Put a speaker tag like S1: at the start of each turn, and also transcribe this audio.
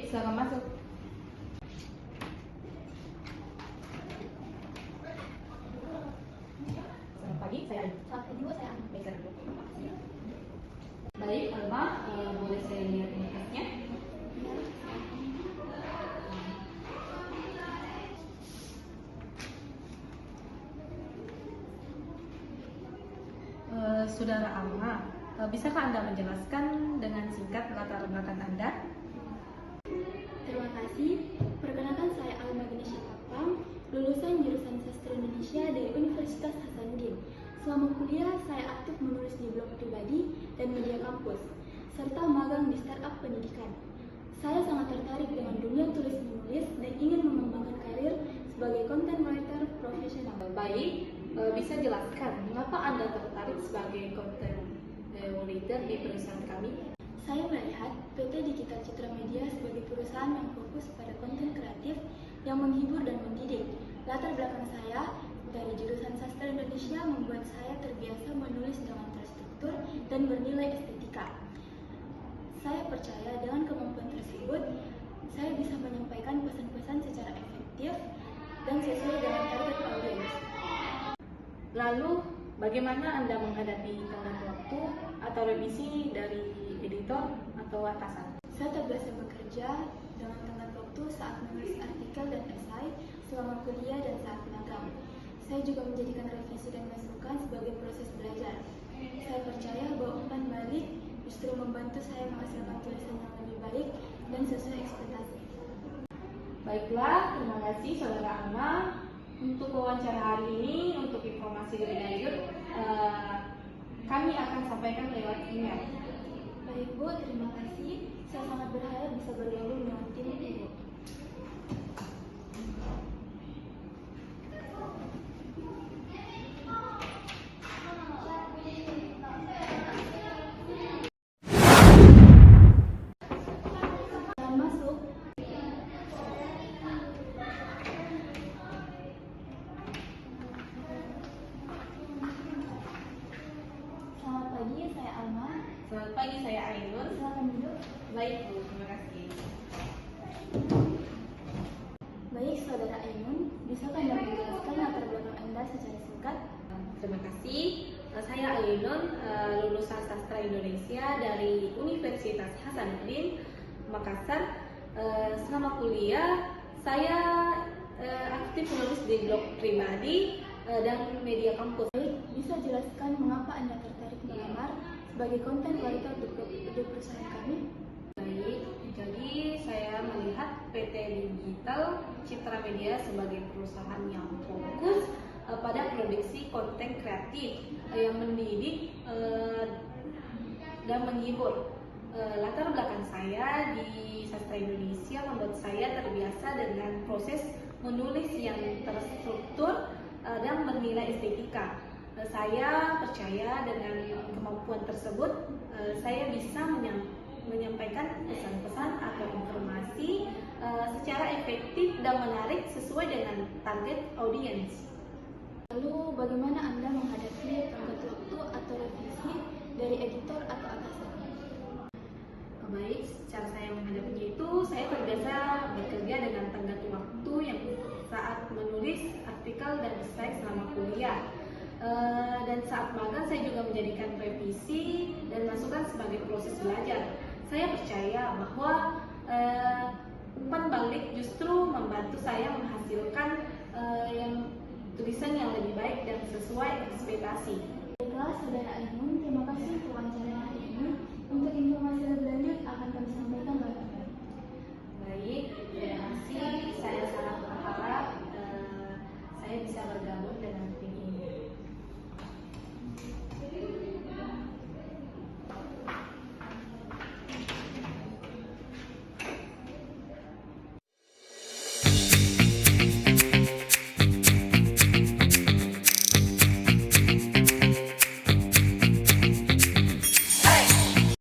S1: silakan masuk. Selamat pagi, saya Alma.
S2: Selamat pagi, Bu. Saya Alma.
S1: Baik, saya duduk. Baik, Alma, boleh saya lihat berkasnya? Saudara Alma, bisakah Anda menjelaskan dengan singkat latar belakang Anda?
S2: Terima kasih. Perkenalkan, saya Alma Ganesha Papang, lulusan jurusan Sastra Indonesia dari Universitas Hasanuddin. Selama kuliah, saya aktif menulis di blog pribadi dan media kampus, serta magang di startup pendidikan. Saya sangat tertarik dengan dunia tulis-menulis dan ingin mengembangkan karir sebagai content writer profesional.
S1: Baik, bisa jelaskan mengapa Anda tertarik sebagai content writer di perusahaan kami?
S2: Saya melihat PT Digital Citra Media sebagai perusahaan yang fokus pada konten kreatif yang menghibur dan mendidik. Latar belakang saya dari jurusan Sastra Indonesia membuat saya terbiasa menulis dengan terstruktur dan bernilai estetika. Saya percaya dengan kemampuan tersebut, saya bisa menyampaikan pesan-pesan secara efektif dan sesuai dengan target audiens.
S1: Lalu, bagaimana Anda menghadapi tenggat waktu atau revisi dari editor atau atasan?
S2: Saya terbiasa bekerja dengan tenggat waktu saat menulis artikel dan esai selama kuliah dan saat magang. Saya juga menjadikan revisi dan masukan sebagai proses belajar. Saya percaya bahwa umpan balik justru membantu saya menghasilkan tulisan yang lebih baik dan sesuai ekspektasi.
S1: Baiklah, terima kasih Saudara Alma. Untuk wawancara hari ini, untuk informasi lebih lanjut, kami akan sampaikan lewat email.
S2: Baik, Bu, terima kasih. Saya sangat berharap bisa bergabung dengan tim Ibu. Selamat masuk. Selamat pagi, saya Alma.
S1: Selamat pagi, saya Ainun.
S2: Silakan duduk.
S1: Baik, Bu, terima kasih.
S2: Baik, Saudara Ainun, bisakah Anda menjelaskan latar belakang Anda secara singkat?
S1: Terima kasih. Saya Ainun, lulusan Sastra Indonesia dari Universitas Hasanuddin, Makassar. Selama kuliah, saya aktif menulis di blog pribadi dan media kampus.
S2: Baik, bisa jelaskan mengapa Anda tertarik melamar sebagai content writer di perusahaan kami?
S1: Baik, jadi saya melihat PT Digital Citra Media sebagai perusahaan yang fokus pada produksi konten kreatif yang mendidik dan menghibur. Latar belakang saya di Sastra Indonesia membuat saya terbiasa dengan proses menulis yang terstruktur dan bernilai estetika. Saya percaya dengan kemampuan tersebut, saya bisa menyampaikan pesan-pesan atau informasi secara efektif dan menarik sesuai dengan target audiens.
S2: Lalu, bagaimana Anda menghadapi tenggat waktu atau revisi dari editor atau atasan?
S1: Baik, cara saya menghadapinya itu, saya terbiasa bekerja dengan tenggat waktu yang saat menulis artikel dan esai selama kuliah. Dan saat magang saya juga menjadikan revisi dan masukan sebagai proses belajar. Saya percaya bahwa umpan balik justru membantu saya menghasilkan tulisan yang lebih baik dan sesuai ekspektasi.
S2: Baiklah, Saudara Ainun, terima kasih untuk wawancara hari ini. Untuk informasi lebih lanjut akan kami sampaikan belakangan.
S1: Baik, terima kasih. Saya